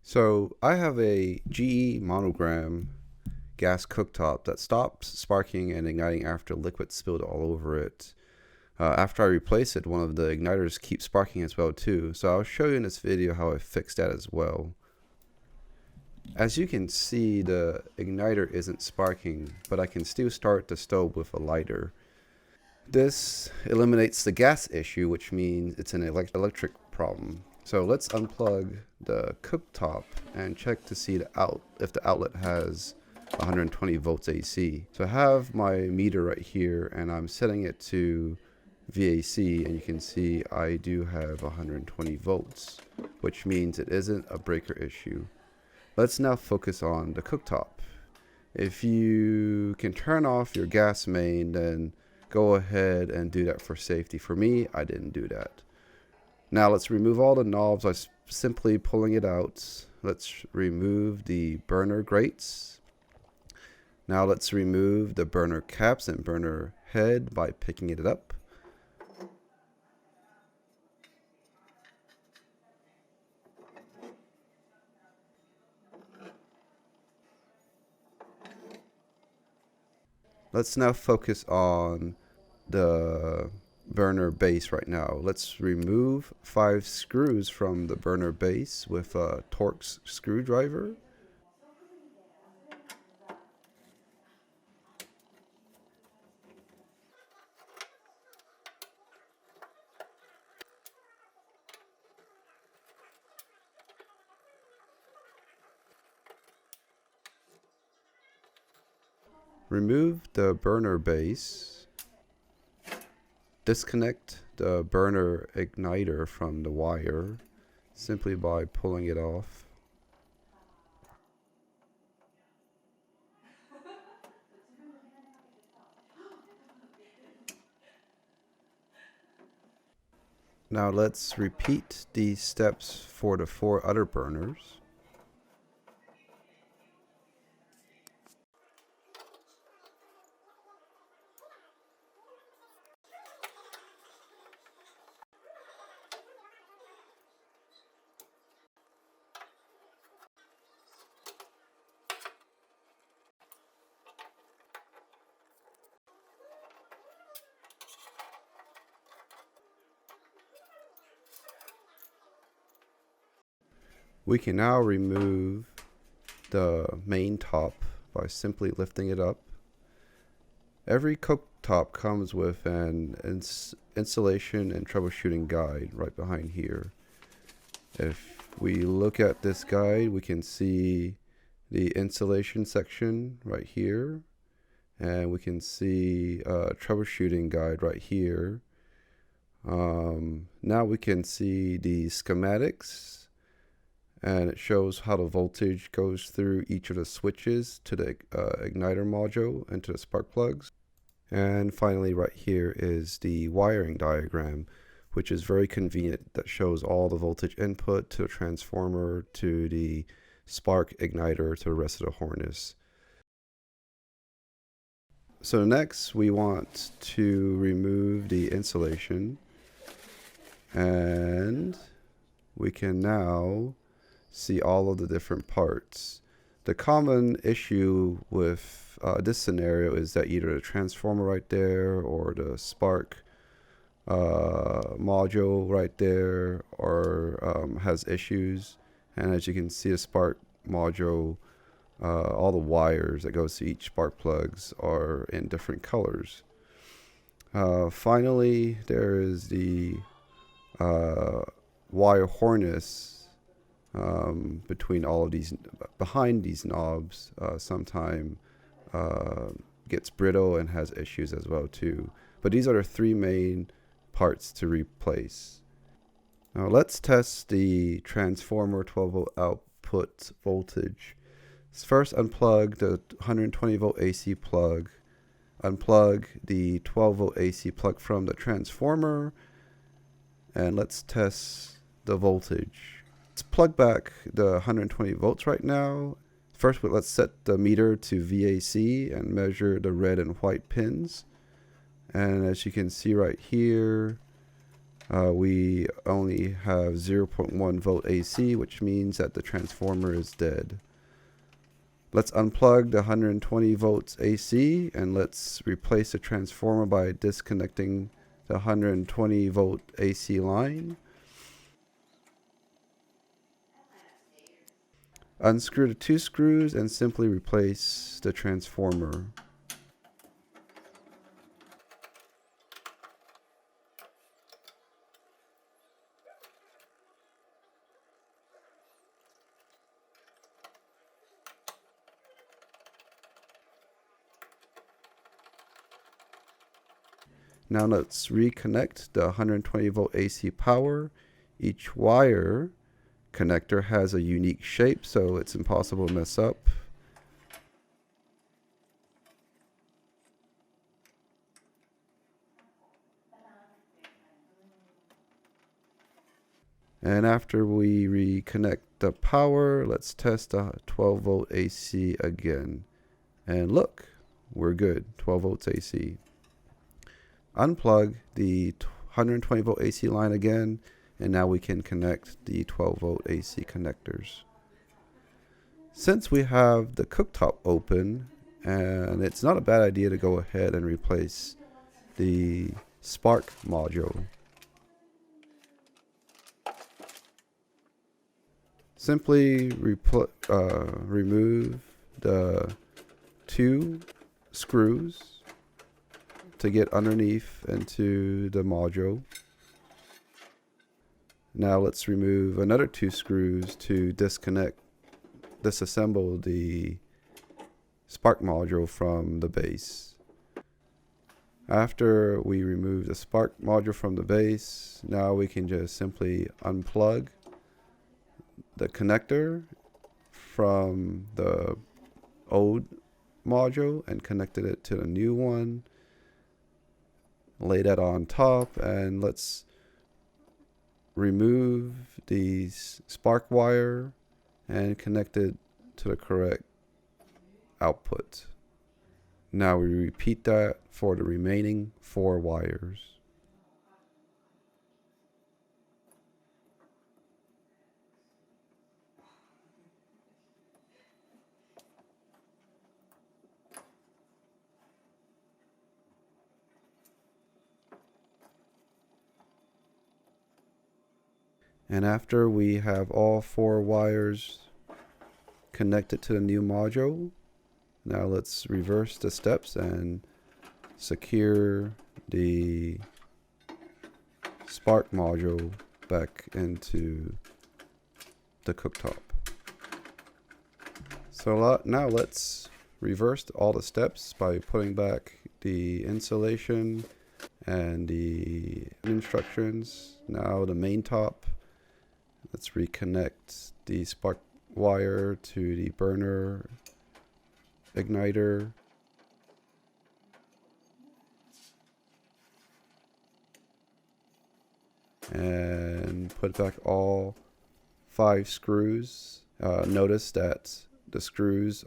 So I have a GE Monogram gas cooktop that stops sparking and igniting after liquid spilled all over it. After I replace it, one of the igniters keeps sparking as well too. So I'll show you in this video how I fixed that as well. As you can see, the igniter isn't sparking, but I can still start the stove with a lighter. This eliminates the gas issue, which means it's an electric problem. So let's unplug the cooktop and check to see if the outlet has 120 volts AC. So I have my meter right here and I'm setting it to VAC, and you can see I do have 120 volts, which means it isn't a breaker issue. Let's now focus on the cooktop. If you can turn off your gas main, then go ahead and do that for safety. For me, I didn't do that. Now let's remove all the knobs by simply pulling it out. Let's remove the burner grates. Now let's remove the burner caps and burner head by picking it up. Let's now focus on the burner base right now. Let's remove 5 screws from the burner base with a Torx screwdriver. Remove the burner base. Disconnect the burner igniter from the wire simply by pulling it off. Now let's repeat these steps for the 4 other burners. We can now remove the main top by simply lifting it up. Every cooktop comes with an installation and troubleshooting guide right behind here. If we look at this guide, we can see the installation section right here, and we can see a troubleshooting guide right here. Now we can see the schematics, and it shows how the voltage goes through each of the switches to the igniter module and to the spark plugs. And finally right here is the wiring diagram, which is very convenient, that shows all the voltage input to the transformer, to the spark igniter, to the rest of the harness. So next we want to remove the insulation, and we can now see all of the different parts. The common issue with this scenario is that either the transformer right there or the spark module right there has issues. And as you can see, the spark module, all the wires that goes to each spark plugs are in different colors. Finally, there is the wire harness between all of these, behind these knobs, sometime gets brittle and has issues as well too. But these are the 3 main parts to replace. Now let's test the transformer 12 volt output voltage. Let's first unplug the 120 volt AC plug, unplug the 12 volt AC plug from the transformer, and let's test the voltage. Let's plug back the 120 volts right now. First, let's set the meter to VAC and measure the red and white pins. And as you can see right here, We only have 0.1 volt AC, which means that the transformer is dead. Let's unplug the 120 volts AC and let's replace the transformer by disconnecting the 120 volt AC line. Unscrew the 2 screws and simply replace the transformer. Now let's reconnect the 120 volt AC power. Each wire connector has a unique shape, so it's impossible to mess up. And after we reconnect the power, let's test the 12 volt AC again. And look, we're good, 12 volts AC. Unplug the 120 volt AC line again, and now we can connect the 12 volt AC connectors. Since we have the cooktop open, and it's not a bad idea to go ahead and replace the spark module. Simply remove the 2 screws to get underneath into the module. Now let's remove another 2 screws to disassemble the spark module from the base. After we remove the spark module from the base, now we can just simply unplug the connector from the old module and connected it to the new one. Lay that on top, and let's remove the spark wire and connect it to the correct output. Now we repeat that for the remaining 4 wires. And after we have all 4 wires connected to the new module, now let's reverse the steps and secure the spark module back into the cooktop. So now let's reverse all the steps by putting back the insulation and the instructions. Now the main top. Let's reconnect the spark wire to the burner igniter. And put back all 5 screws. Notice that the screws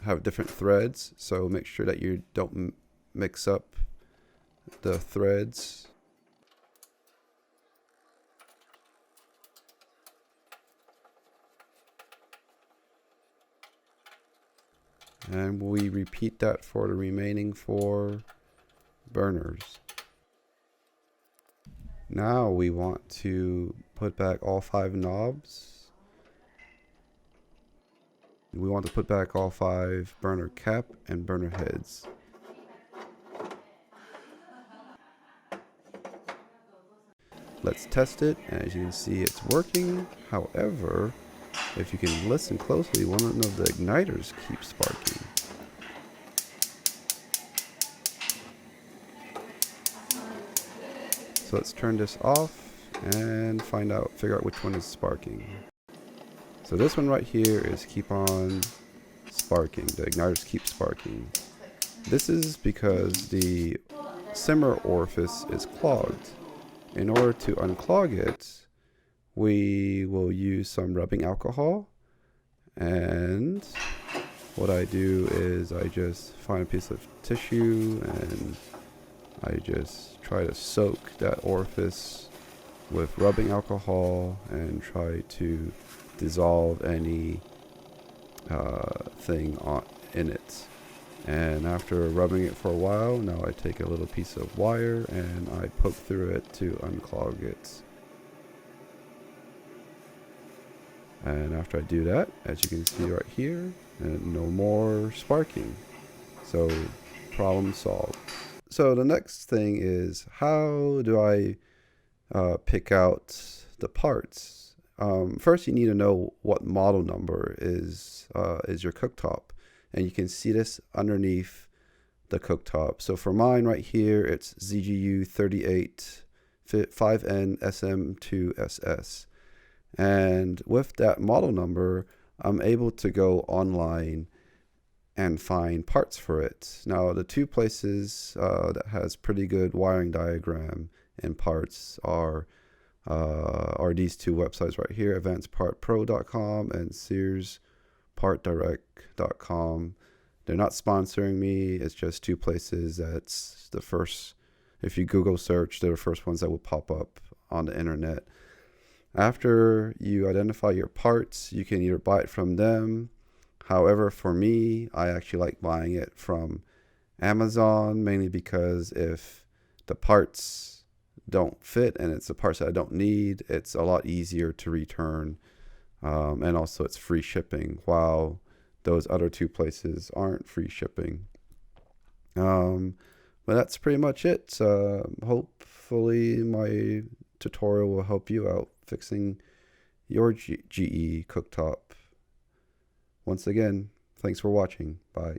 have different threads, so make sure that you don't mix up the threads. And we repeat that for the remaining 4 burners. Now we want to put back all 5 knobs. We want to put back all 5 burner cap and burner heads. Let's test it. As you can see, it's working. However, if you can listen closely, one of the igniters keeps sparking. So let's turn this off and figure out which one is sparking. So this one right here is keep on sparking. The igniters keep sparking. This is because the simmer orifice is clogged. In order to unclog it, we will use some rubbing alcohol, and what I do is I just find a piece of tissue and I just try to soak that orifice with rubbing alcohol and try to dissolve any thing in it. And after rubbing it for a while, now I take a little piece of wire and I poke through it to unclog it. And after I do that, as you can see right here, no more sparking. So problem solved. So the next thing is, how do I pick out the parts? First, you need to know what model number is your cooktop. And you can see this underneath the cooktop. So for mine right here, it's ZGU 38 5N SM2SS. And with that model number, I'm able to go online and find parts for it. Now, the two places that has pretty good wiring diagram and parts are these two websites right here, advancedpartpro.com and SearsPartDirect.com. They're not sponsoring me. It's just two places that's the first, if you Google search, they're the first ones that will pop up on the internet. After you identify your parts, you can either buy it from them. However, for me, I actually like buying it from Amazon, mainly because if the parts don't fit and it's the parts that I don't need, it's a lot easier to return. And also it's free shipping, while those other two places aren't free shipping. But that's pretty much it. Hopefully my tutorial will help you out fixing your GE cooktop. Once again, thanks for watching. Bye.